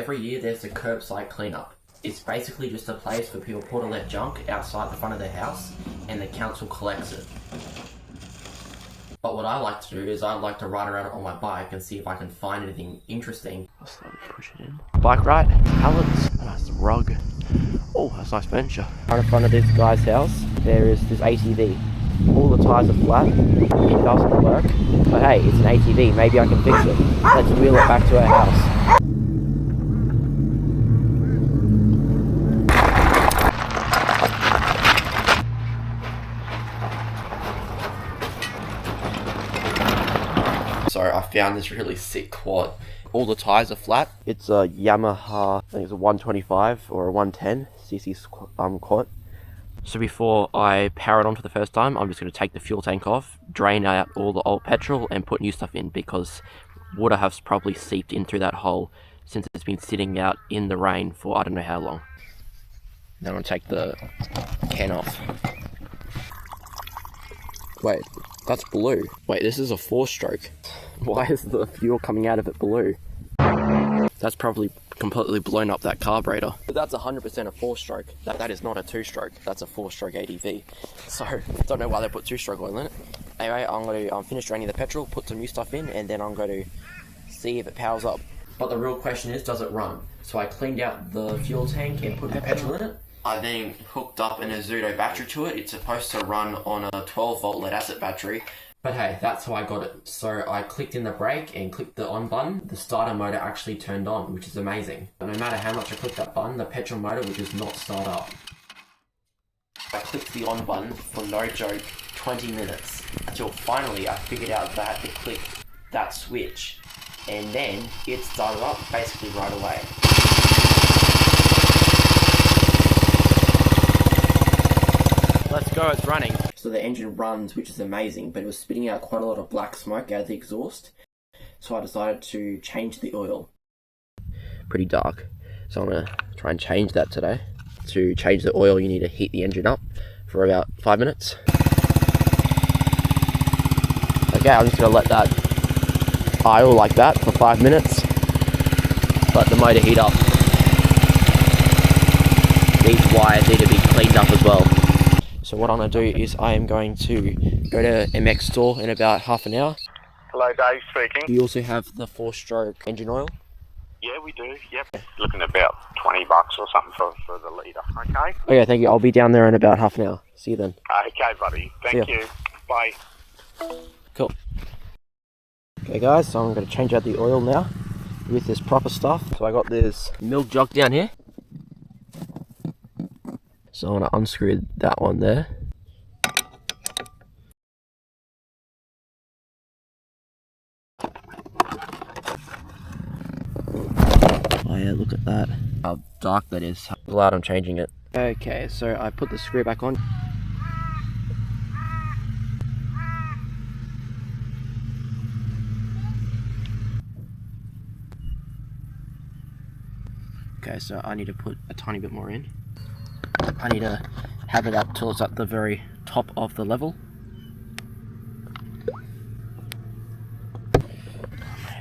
every year there's a curbside cleanup. It's basically just a place for people to put all their junk outside the front of their house and the council collects it. But what I like to do is I like to ride around on my bike and see if I can find anything interesting. I'll slowly push it in. Bike ride, pallets, a nice rug. Oh, that's nice furniture. Right in front of this guy's house, there is this ATV. All the tyres are flat, it doesn't work, but hey, it's an ATV, maybe I can fix it. Let's wheel it back to our house. So I found this really sick quad. All the tyres are flat. It's a Yamaha, I think it's a 125 or a 110 cc quad. So before I power it on for the first time, I'm just going to take the fuel tank off, drain out all the old petrol and put new stuff in because water has probably seeped in through that hole since it's been sitting out in the rain for I don't know how long. Then I'm going to take the can off. Wait, that's blue. Wait, this is a 4-stroke. Why is the fuel coming out of it blue? That's probably completely blown up that carburetor. But that's 100% a 4-stroke. That is not a 2-stroke. That's a 4-stroke ATV. So, I don't know why they put 2-stroke oil in it. Anyway, I'm going to finish draining the petrol, put some new stuff in, and then I'm going to see if it powers up. But the real question is, does it run? So I cleaned out the fuel tank and put the petrol in it. I then hooked up an Azudo battery to it. It's supposed to run on a 12-volt lead-acid battery. But hey, that's how I got it. So I clicked in the brake and clicked the on button. The starter motor actually turned on, which is amazing. But no matter how much I clicked that button, the petrol motor would just not start up. I clicked the on button for no joke 20 minutes until finally I figured out that I had to click that switch. And then it started up basically right away. Let's go, it's running. So the engine runs, which is amazing, but it was spitting out quite a lot of black smoke out of the exhaust. So I decided to change the oil. Pretty dark. So I'm going to try and change that today. To change the oil, you need to heat the engine up for about 5 minutes. Okay, I'm just going to let that idle like that for 5 minutes. Let the motor heat up. These wires need to be cleaned up as well. So what I'm going to do is I am going to go to MX store in about half an hour. Hello, Dave speaking. Do you also have the 4-stroke engine oil? Yeah, we do, yep. Looking at about $20 or something for the litre, okay? Okay, thank you. I'll be down there in about half an hour. See you then. Okay, buddy. Thank you. Bye. Cool. Okay guys, so I'm going to change out the oil now with this proper stuff. So I got this milk jug down here. So I'm going to unscrew that one there. Oh yeah, look at that. How dark that is. How glad I'm changing it. Okay, so I put the screw back on. Okay, so I need to put a tiny bit more in. I need to have it up till it's at the very top of the level.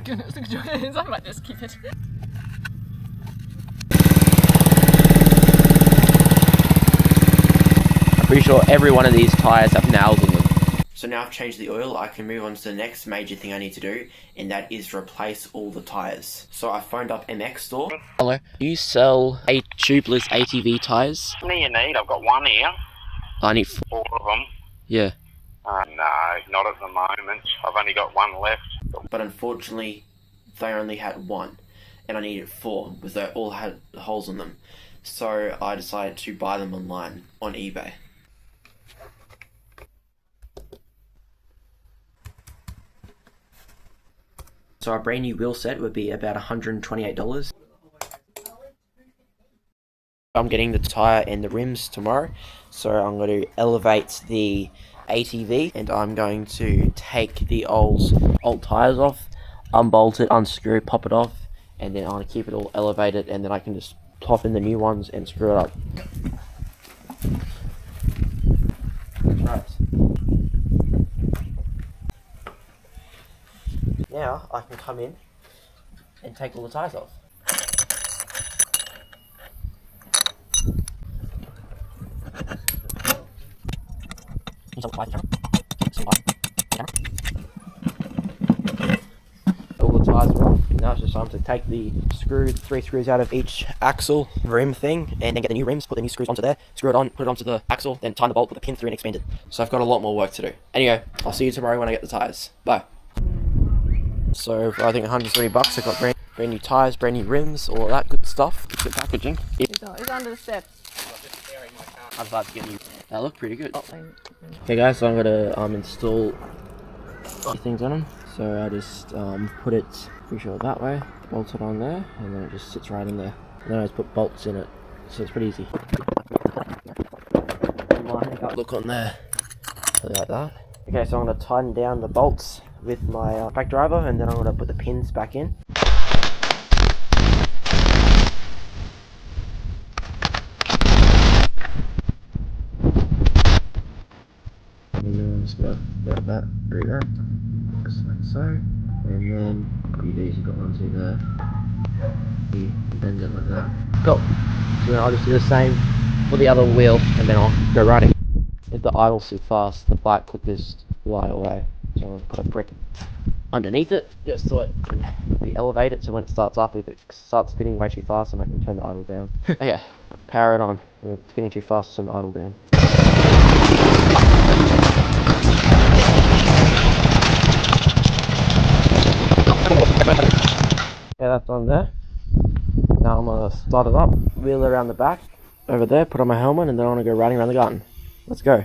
Goodness, I might just keep it. I'm pretty sure every one of these tyres have nails in them. So now I've changed the oil, I can move on to the next major thing I need to do, and that is replace all the tyres. So I phoned up MX store. Hello, do you sell tubeless ATV tyres? How many you need? I've got one here. I need 4 of them. Yeah. No, not at the moment. I've only got one left. But unfortunately, they only had one, and I needed 4, because they all had holes in them. So I decided to buy them online, on eBay. So a brand new wheel set would be about $128. I'm getting the tyre and the rims tomorrow, so I'm going to elevate the ATV and I'm going to take the old tyres off, unbolt it, unscrew, pop it off, and then I'm going to keep it all elevated and then I can just pop in the new ones and screw it up. Right. Now I can come in and take all the tyres off. All the tyres are off. Now it's just time to take the three screws out of each axle rim thing, and then get the new rims, put the new screws onto there, screw it on, put it onto the axle, then tighten the bolt, put the pin through and expand it. So I've got a lot more work to do. Anyway, I'll see you tomorrow when I get the tyres. Bye. So I think $130, I got brand new tyres, brand new rims, all that good stuff. Good packaging. It's under the steps. I'm glad to get you. That look pretty good. Okay guys, so I'm gonna install things on them. So I just put it, pretty sure that way, bolt it on there, and then it just sits right in there. And then I just put bolts in it, so it's pretty easy. Look on there, like that. Okay, so I'm gonna tighten down the bolts with my back driver, and then I'm gonna put the pins back in. And then I'm just gonna grab that, through that, just like so, and then these got onto the bend it like that. Cool. So then I'll just do the same for the other wheel, and then I'll go riding. If the idle's too fast, the bike could just fly away. So I'm gonna put a brick underneath it, just so it can be elevated, so when it starts up, if it starts spinning way too fast, then I can turn the idle down. Okay, power it on. If it's spinning too fast, turn the idle down. Yeah, that's on there. Now I'm gonna start it up, wheel it around the back, over there, put on my helmet, and then I'm gonna go riding around the garden. Let's go.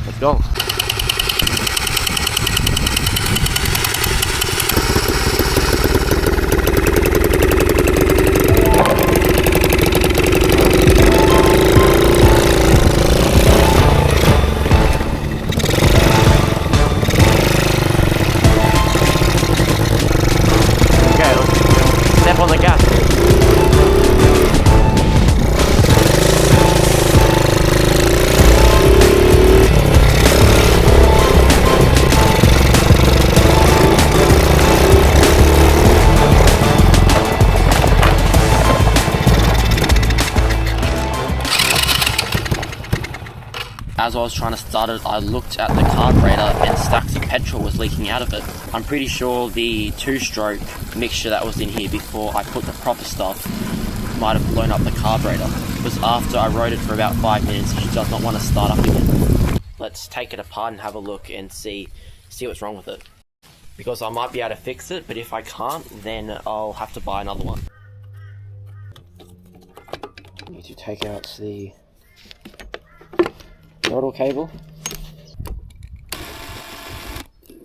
Let's go. On the gas. As I was trying to start it, I looked at the carburetor and stacks of petrol was leaking out of it. I'm pretty sure the two-stroke mixture that was in here before I put the proper stuff might have blown up the carburetor. Because after I rode it for about 5 minutes, it does not want to start up again. Let's take it apart and have a look and see what's wrong with it. Because I might be able to fix it, but if I can't, then I'll have to buy another one. I need to take out the throttle cable.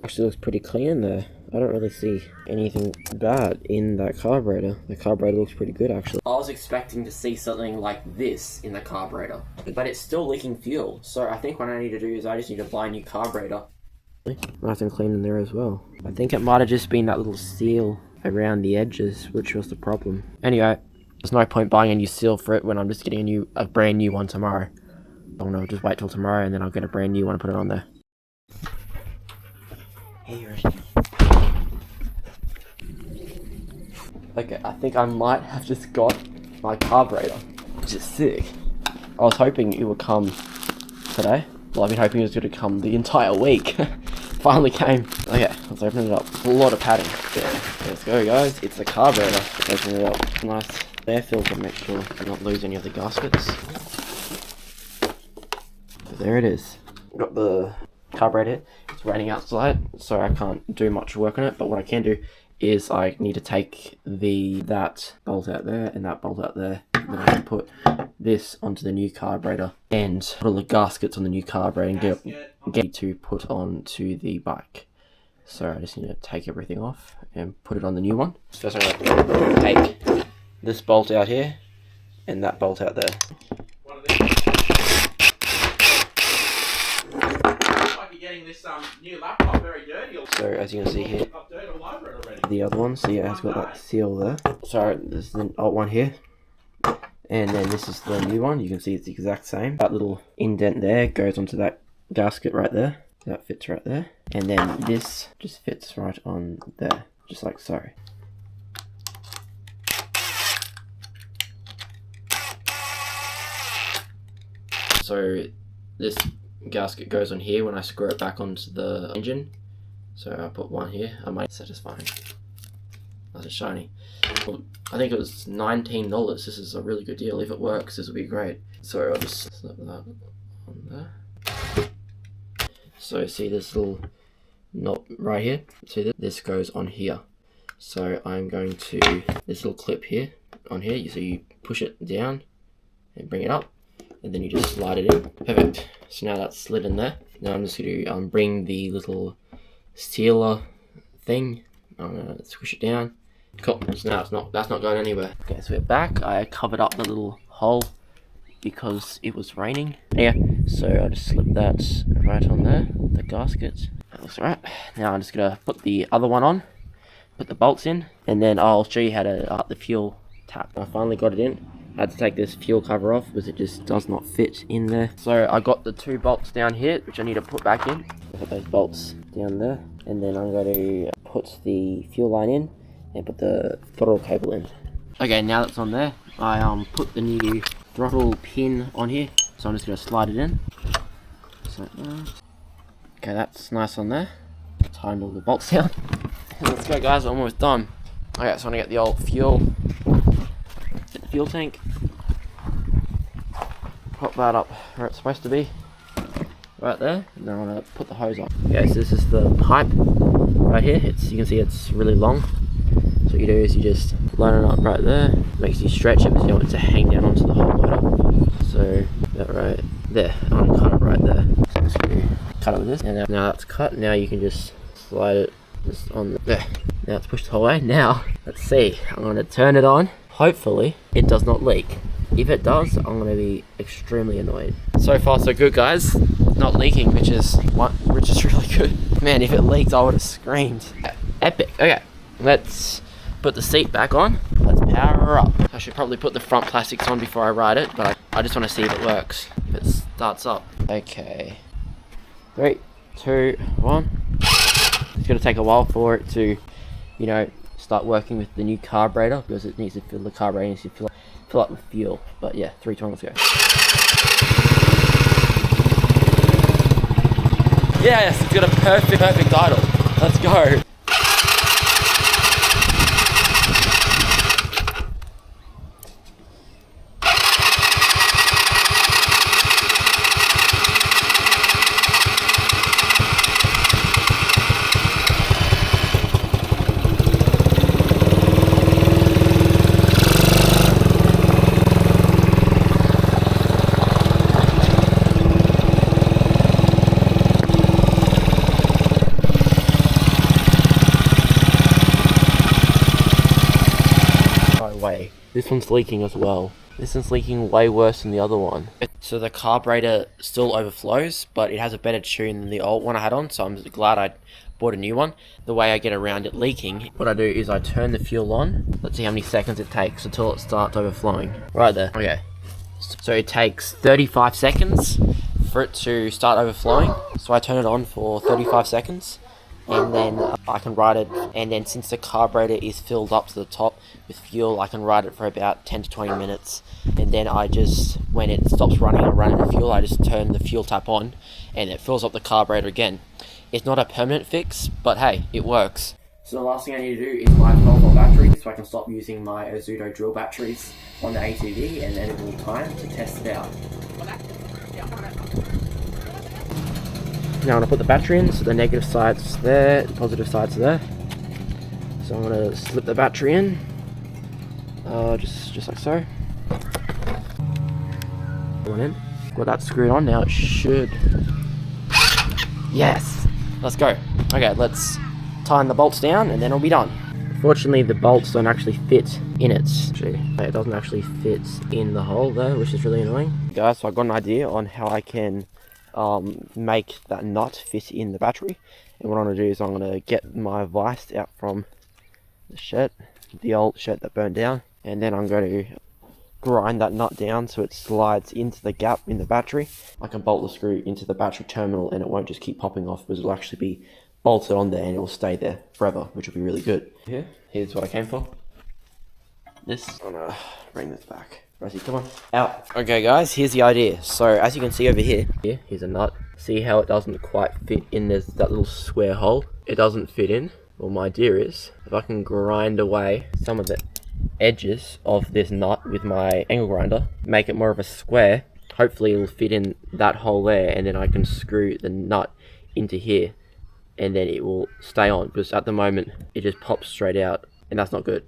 Actually looks pretty clean there. I don't really see anything bad in that carburetor. The carburetor looks pretty good actually. I was expecting to see something like this in the carburetor, but it's still leaking fuel. So I think what I need to do is I just need to buy a new carburetor. Nice and clean in there as well. I think it might have just been that little seal around the edges which was the problem. Anyway, there's no point buying a new seal for it when I'm just getting a brand new one tomorrow. Oh no, just wait till tomorrow and then I'll get a brand new one and put it on there. Here. Okay, I think I might have just got my carburetor, which is sick. I was hoping it would come today. Well, I've been hoping it was going to come the entire week. Finally came. Okay, let's open it up. A lot of padding. Yeah, let's go guys. It's the carburetor. Let's open it up. Nice air filter, make sure I don't lose any of the gaskets. There it is. Got the carburetor. It's raining outside, so I can't do much work on it, but what I can do is I need to take that bolt out there and that bolt out there, and then I can put this onto the new carburetor and put all the gaskets on the new carburetor and get to put onto the bike. So I just need to take everything off and put it on the new one. First I'm going to take this bolt out here and that bolt out there. This new laptop very dirty. So as you can see here, the other one, so yeah, it's got that seal there. So there's the old one here, and then this is the new one. You can see it's the exact same. That little indent there goes onto that gasket right there. That fits right there, and then this just fits right on there, just like so. So this gasket goes on here when I screw it back onto the engine. So I put one here. I might satisfying. That's a shiny. Well, I think it was $19. This is a really good deal. If it works, this will be great. So I'll just slip that on there. So see this little knot right here? See this goes on here. So I'm going to, this little clip here, on here, so you push it down and bring it up, and then you just slide it in. Perfect. So now that's slid in there. Now I'm just going to bring the little sealer thing, I'm going to squish it down. Cool, so now that's not going anywhere. Okay, so we're back. I covered up the little hole because it was raining. Yeah, so I just slipped that right on there, the gasket. That looks alright. Now I'm just going to put the other one on, put the bolts in, and then I'll show you how to the fuel tap. I finally got it in. I had to take this fuel cover off because it just does not fit in there. So I got the 2 bolts down here, which I need to put back in. Put those bolts down there, and then I'm going to put the fuel line in and put the throttle cable in. Okay, now that's on there, I put the new throttle pin on here, so I'm just going to slide it in. Just like that. Okay, that's nice on there. Tighten all the bolts down. Let's go, guys, I'm almost done. Okay, so I'm going to get the old fuel. Get the fuel tank. Pop that up where it's supposed to be. Right there. And then I'm going to put the hose on. Okay, so this is the pipe right here. You can see it's really long. So what you do is you just line it up right there. Makes you stretch it because you don't want it to hang down onto the hot motor. So that right there. I'm going to cut it right there. So just cut it with this. And now that's cut. Now you can just slide it just on there. Now it's pushed the whole way. Now let's see. I'm going to turn it on. Hopefully it does not leak. If it does, I'm going to be extremely annoyed. So far so good, guys. Not leaking, which is really good. Man, if it leaked, I would have screamed. Epic. Okay, let's put the seat back on. Let's power her up. I should probably put the front plastics on before I ride it, but I just want to see if it works. If it starts up. Okay. 3, 2, 1. It's going to take a while for it to, you know, start working with the new carburetor because it needs to fill the carburetor, needs to fill up with fuel. But yeah, 3, 2, 1, let's go. Yes, it's got a perfect idle. Let's go. This one's leaking as well. This one's leaking way worse than the other one. So the carburetor still overflows, but it has a better tune than the old one I had on, so I'm glad I bought a new one. The way I get around it leaking, what I do is I turn the fuel on. Let's see how many seconds it takes until it starts overflowing. Right there. Okay. So it takes 35 seconds for it to start overflowing. So I turn it on for 35 seconds. And then I can ride it, and then since the carburetor is filled up to the top with fuel, I can ride it for about 10 to 20 minutes, and then I just, when it stops running or running the fuel, I just turn the fuel tap on and it fills up the carburetor again. It's not a permanent fix, but hey, it works. So the last thing I need to do is buy a 12-volt battery so I can stop using my Azudo drill batteries on the ATV, and then it will time to test it out. Now I'm going to put the battery in, so the negative side's there, the positive side's there. So I'm going to slip the battery in, just like so. One in. Got that screwed on, now it should. Yes! Let's go. Okay, let's tighten the bolts down and then it'll be done. Fortunately, the bolts don't actually fit in it. It doesn't actually fit in the hole there, which is really annoying. Guys, so I got an idea on how I can make that nut fit in the battery, and what I'm going to do is I'm going to get my vise out from the shed, the old shed that burned down, and then I'm going to grind that nut down so it slides into the gap in the battery. I can bolt the screw into the battery terminal and it won't just keep popping off, because it'll actually be bolted on there and it will stay there forever, which will be really good. Here's what I came for. I'm going to bring this back. Rosie, come on, out. Okay guys, here's the idea. So as you can see over here, here's a nut. See how it doesn't quite fit in, there's that little square hole. It doesn't fit in. Well, my idea is, if I can grind away some of the edges of this nut with my angle grinder, make it more of a square, hopefully it'll fit in that hole there, and then I can screw the nut into here, and then it will stay on, because at the moment, it just pops straight out, and that's not good.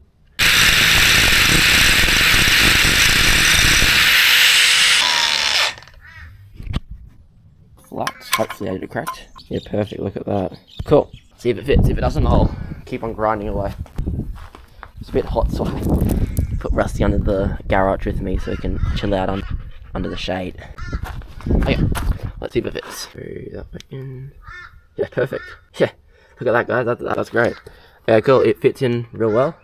Flat, hopefully I did it correct. Yeah, perfect, look at that. Cool, see if it fits. If it doesn't, I'll keep on grinding away. It's a bit hot, so I put Rusty under the garage with me so he can chill out under the shade. Okay, let's see if it fits. Through that way in. Yeah, perfect. Yeah, look at that guys, that's great. Okay, cool, it fits in real well.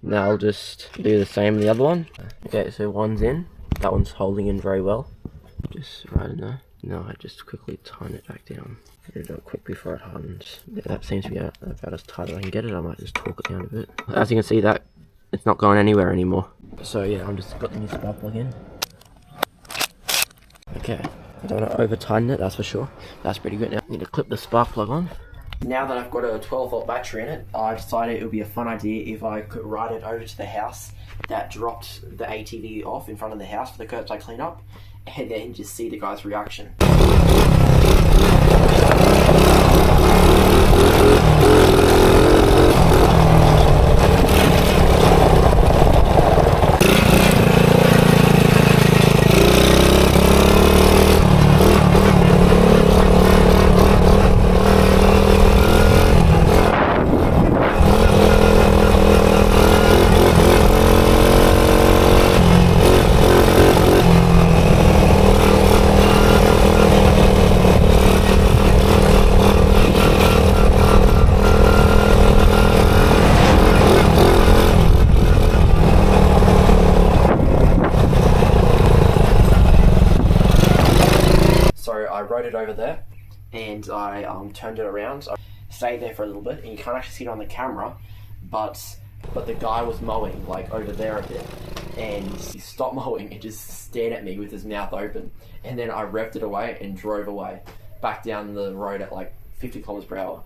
Now I'll just do the same the other one. Okay, so one's in, that one's holding in very well. Just right in there. Now I just quickly tighten it back down. I'm gonna do it quick before it hardens. Yeah, that seems to be about as tight as I can get it. I might just torque it down a bit. As you can see, that it's not going anywhere anymore. So yeah, I'm just got the new spark plug in. Okay, I don't want to over tighten it, that's for sure. That's pretty good. Now I need to clip the spark plug on. Now that I've got a 12-volt battery in it, I decided it would be a fun idea if I could ride it over to the house that dropped the ATV off in front of the house for the curbside cleanup, and then just see the guy's reaction. I rode it over there and I turned it around. So I stayed there for a little bit, and you can't actually see it on the camera, but the guy was mowing like over there a bit, and he stopped mowing and just stared at me with his mouth open, and then I revved it away and drove away back down the road at like 50 kilometers per hour.